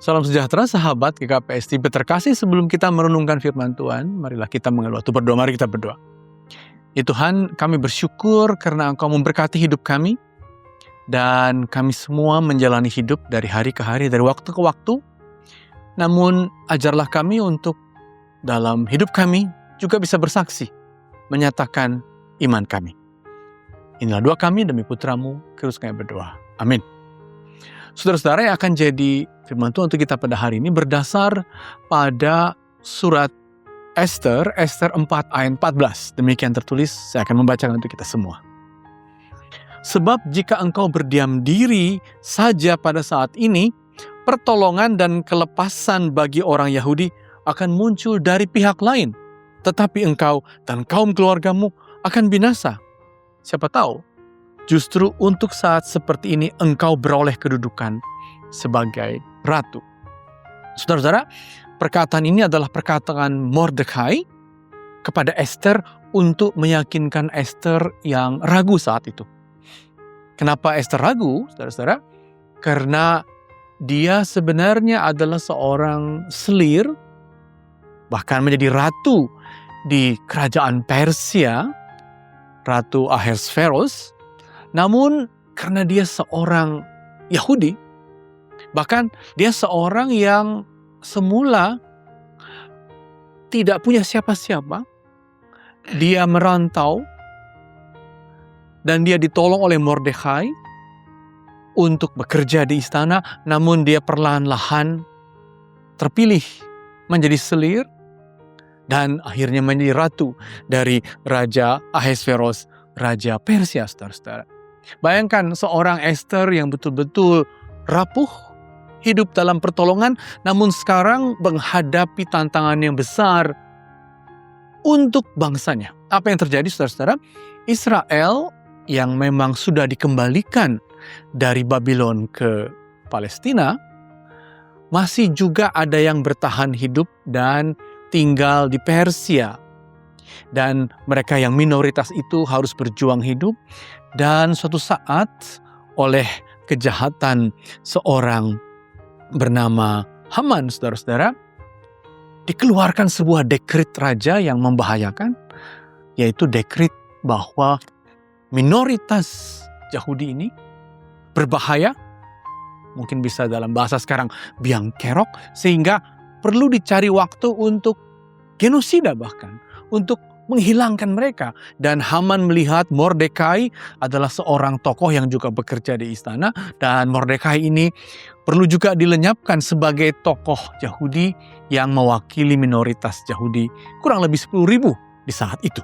Salam sejahtera sahabat GKPS Tibet terkasih, sebelum kita merenungkan firman Tuhan, marilah kita mengeluh waktu berdoa. Mari kita berdoa. Ya Tuhan, kami bersyukur karena Engkau memberkati hidup kami, dan kami semua menjalani hidup dari hari ke hari, dari waktu ke waktu. Namun ajarlah kami untuk dalam hidup kami juga bisa bersaksi, menyatakan iman kami. Inilah doa kami demi putra-Mu, Kristus kami berdoa. Amin. Saudara-saudara, yang akan jadi firman Tuhan untuk kita pada hari ini berdasar pada surat Esther 4 ayat 14. Demikian tertulis, saya akan membacakan untuk kita semua. Sebab jika engkau berdiam diri saja pada saat ini, pertolongan dan kelepasan bagi orang Yahudi akan muncul dari pihak lain. Tetapi engkau dan kaum keluargamu akan binasa. Siapa tahu, justru untuk saat seperti ini engkau beroleh kedudukan sebagai ratu. Saudara-saudara, perkataan ini adalah perkataan Mordekai kepada Esther untuk meyakinkan Esther yang ragu saat itu. Kenapa Esther ragu, saudara-saudara? Karena dia sebenarnya adalah seorang selir, bahkan menjadi ratu di kerajaan Persia, Ratu Ahasveros. Namun karena dia seorang Yahudi, bahkan dia seorang yang semula tidak punya siapa-siapa, dia merantau dan dia ditolong oleh Mordekai untuk bekerja di istana, namun dia perlahan-lahan terpilih menjadi selir dan akhirnya menjadi ratu dari Raja Ahasveros, Raja Persia, saudara-saudara. Bayangkan seorang Esther yang betul-betul rapuh, hidup dalam pertolongan, namun sekarang menghadapi tantangan yang besar untuk bangsanya. Apa yang terjadi, saudara-saudara? Israel yang memang sudah dikembalikan dari Babylon ke Palestina, masih juga ada yang bertahan hidup dan tinggal di Persia. Dan mereka yang minoritas itu harus berjuang hidup, dan suatu saat oleh kejahatan seorang bernama Haman, saudara-saudara, dikeluarkan sebuah dekret raja yang membahayakan, yaitu dekret bahwa minoritas Yahudi ini berbahaya, mungkin bisa dalam bahasa sekarang biang kerok, sehingga perlu dicari waktu untuk genosida, bahkan untuk menghilangkan mereka. Dan Haman melihat Mordekai adalah seorang tokoh yang juga bekerja di istana, dan Mordekai ini perlu juga dilenyapkan sebagai tokoh Yahudi yang mewakili minoritas Yahudi, kurang lebih 10.000 di saat itu.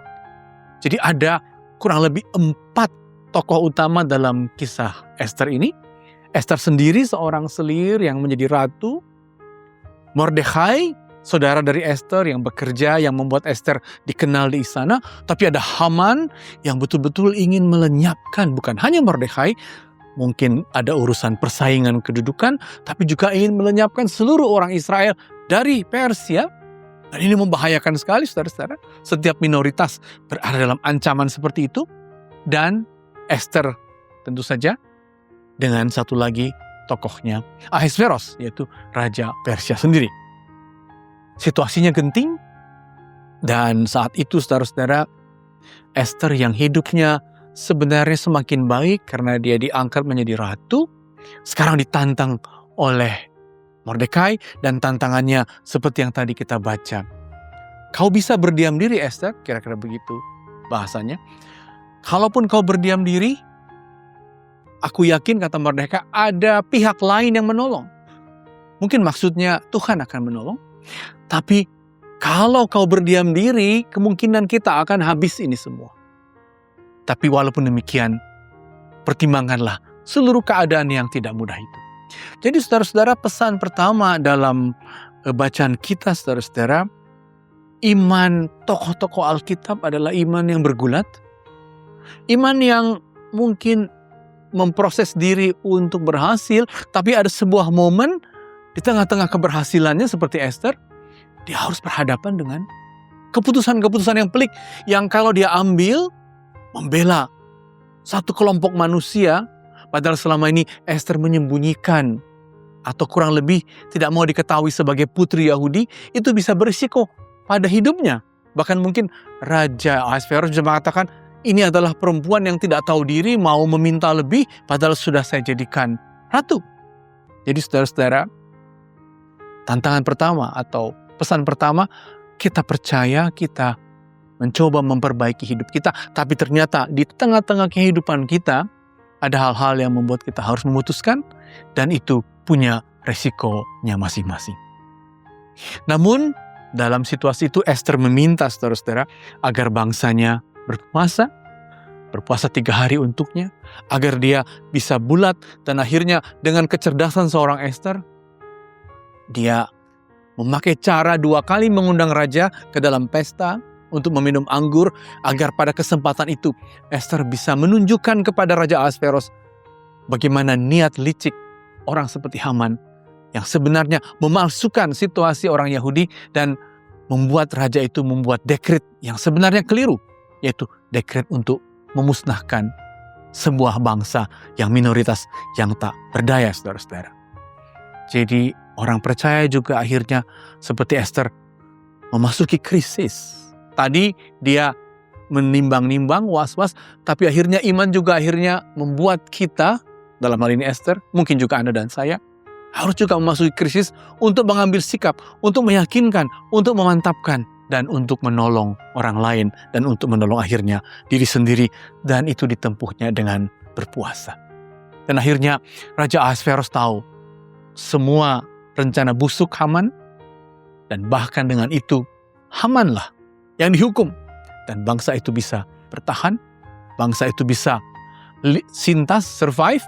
Jadi ada kurang lebih 4 tokoh utama dalam kisah Esther ini. Esther sendiri seorang selir yang menjadi ratu. Mordekai, saudara dari Esther yang bekerja, yang membuat Esther dikenal di istana. Tapi ada Haman yang betul-betul ingin melenyapkan bukan hanya Mordekai, mungkin ada urusan persaingan kedudukan, tapi juga ingin melenyapkan seluruh orang Israel dari Persia. Dan ini membahayakan sekali, saudara-saudara. Setiap minoritas berada dalam ancaman seperti itu. Dan Esther tentu saja dengan satu lagi tokohnya Ahasveros, yaitu Raja Persia sendiri. Situasinya genting, dan saat itu saudara-saudara, Esther yang hidupnya sebenarnya semakin baik karena dia diangkat menjadi ratu, sekarang ditantang oleh Mordekai, dan tantangannya seperti yang tadi kita baca. Kau bisa berdiam diri, Esther, kira-kira begitu bahasanya. Kalaupun kau berdiam diri, aku yakin, kata Mordekai, ada pihak lain yang menolong. Mungkin maksudnya Tuhan akan menolong. Tapi kalau kau berdiam diri, kemungkinan kita akan habis ini semua. Tapi walaupun demikian, pertimbangkanlah seluruh keadaan yang tidak mudah itu. Jadi saudara-saudara, pesan pertama dalam bacaan kita, saudara-saudara, iman tokoh-tokoh Alkitab adalah iman yang bergulat. Iman yang mungkin memproses diri untuk berhasil, tapi ada sebuah momen di tengah-tengah keberhasilannya seperti Esther, dia harus berhadapan dengan keputusan-keputusan yang pelik, yang kalau dia ambil, membela satu kelompok manusia, padahal selama ini Esther menyembunyikan atau kurang lebih tidak mau diketahui sebagai putri Yahudi, itu bisa berisiko pada hidupnya. Bahkan mungkin Raja Ahasveros bisa mengatakan, ini adalah perempuan yang tidak tahu diri, mau meminta lebih, padahal sudah saya jadikan ratu. Jadi saudara-saudara, tantangan pertama atau pesan pertama, kita percaya, kita mencoba memperbaiki hidup kita, tapi ternyata di tengah-tengah kehidupan kita, ada hal-hal yang membuat kita harus memutuskan, dan itu punya resikonya masing-masing. Namun, dalam situasi itu Esther meminta saudara-saudara agar bangsanya berpuasa 3 hari untuknya, agar dia bisa bulat, dan akhirnya dengan kecerdasan seorang Esther, dia memakai cara 2 kali mengundang raja ke dalam pesta untuk meminum anggur, agar pada kesempatan itu Esther bisa menunjukkan kepada Raja Ahasveros bagaimana niat licik orang seperti Haman yang sebenarnya memalsukan situasi orang Yahudi dan membuat raja itu membuat dekret yang sebenarnya keliru, yaitu dekret untuk memusnahkan sebuah bangsa yang minoritas, yang tak berdaya, saudara-saudara. Jadi orang percaya juga akhirnya seperti Esther memasuki krisis. Tadi dia menimbang-nimbang, was-was, tapi akhirnya iman juga akhirnya membuat kita, dalam hal ini Esther, mungkin juga Anda dan saya, harus juga memasuki krisis untuk mengambil sikap, untuk meyakinkan, untuk memantapkan, dan untuk menolong orang lain, dan untuk menolong akhirnya diri sendiri, dan itu ditempuhnya dengan berpuasa. Dan akhirnya Raja Ahasveros tahu semua rencana busuk Haman, dan bahkan dengan itu Hamanlah yang dihukum, dan bangsa itu bisa bertahan, bangsa itu bisa sintas, survive,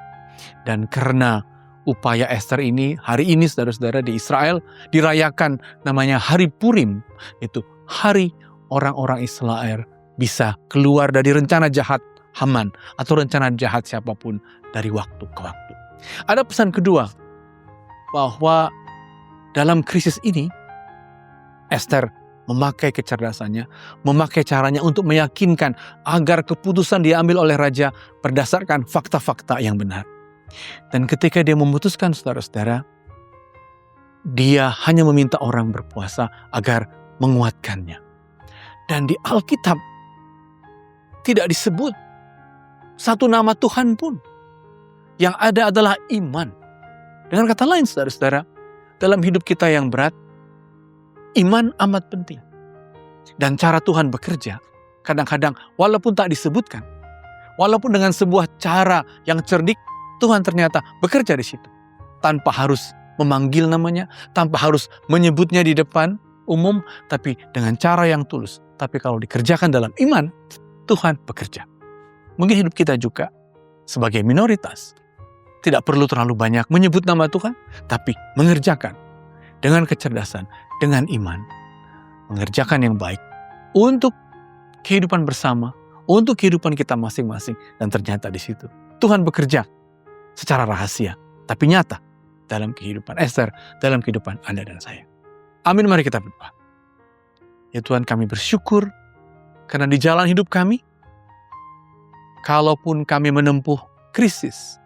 dan karena upaya Esther ini, hari ini saudara-saudara di Israel dirayakan namanya Hari Purim, itu hari orang-orang Israel bisa keluar dari rencana jahat Haman atau rencana jahat siapapun dari waktu ke waktu. Ada pesan kedua, bahwa dalam krisis ini Esther memakai kecerdasannya, memakai caranya untuk meyakinkan agar keputusan diambil oleh raja berdasarkan fakta-fakta yang benar. Dan ketika dia memutuskan, saudara-saudara, dia hanya meminta orang berpuasa agar menguatkannya. Dan di Alkitab tidak disebut satu nama Tuhan pun. Yang ada adalah iman. Dengan kata lain, saudara-saudara, dalam hidup kita yang berat, iman amat penting. Dan cara Tuhan bekerja, kadang-kadang walaupun tak disebutkan, walaupun dengan sebuah cara yang cerdik, Tuhan ternyata bekerja di situ. Tanpa harus memanggil namanya, tanpa harus menyebutnya di depan umum, tapi dengan cara yang tulus. Tapi kalau dikerjakan dalam iman, Tuhan bekerja. Mungkin hidup kita juga sebagai minoritas tidak perlu terlalu banyak menyebut nama Tuhan, tapi mengerjakan dengan kecerdasan, dengan iman, mengerjakan yang baik untuk kehidupan bersama, untuk kehidupan kita masing-masing, dan ternyata di situ Tuhan bekerja secara rahasia, tapi nyata dalam kehidupan Esther, dalam kehidupan Anda dan saya. Amin, mari kita berdoa. Ya Tuhan, kami bersyukur karena di jalan hidup kami, kalaupun kami menempuh krisis,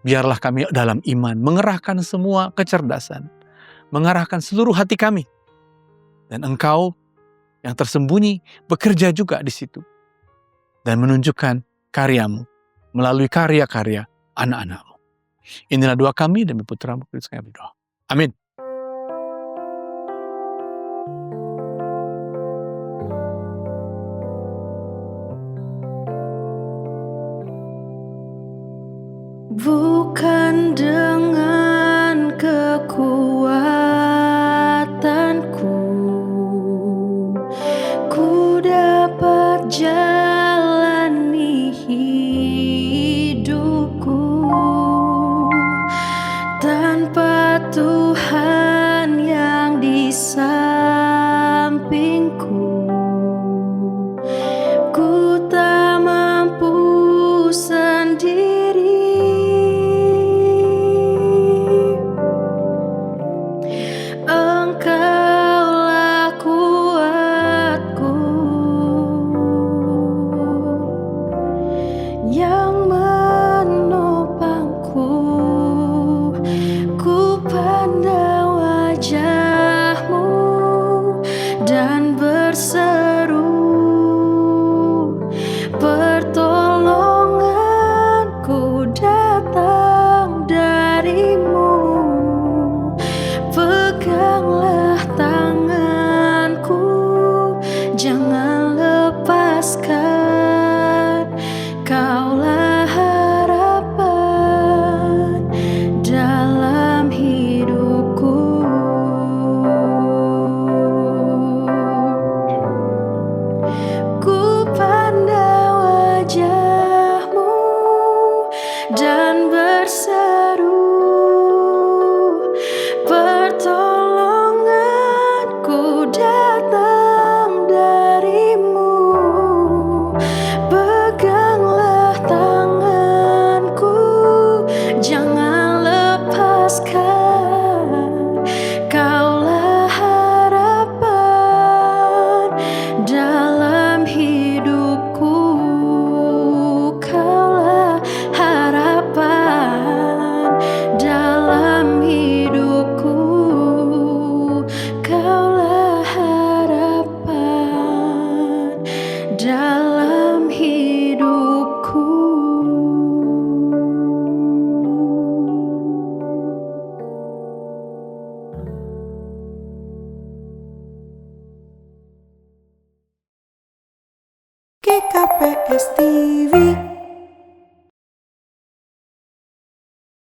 biarlah kami dalam iman mengerahkan semua kecerdasan, mengarahkan seluruh hati kami. Dan Engkau yang tersembunyi bekerja juga di situ. Dan menunjukkan karya-Mu melalui karya-karya anak-anak-Mu. Inilah doa kami demi Putra-Mu Kristus kami berdoa. Amin. Bukan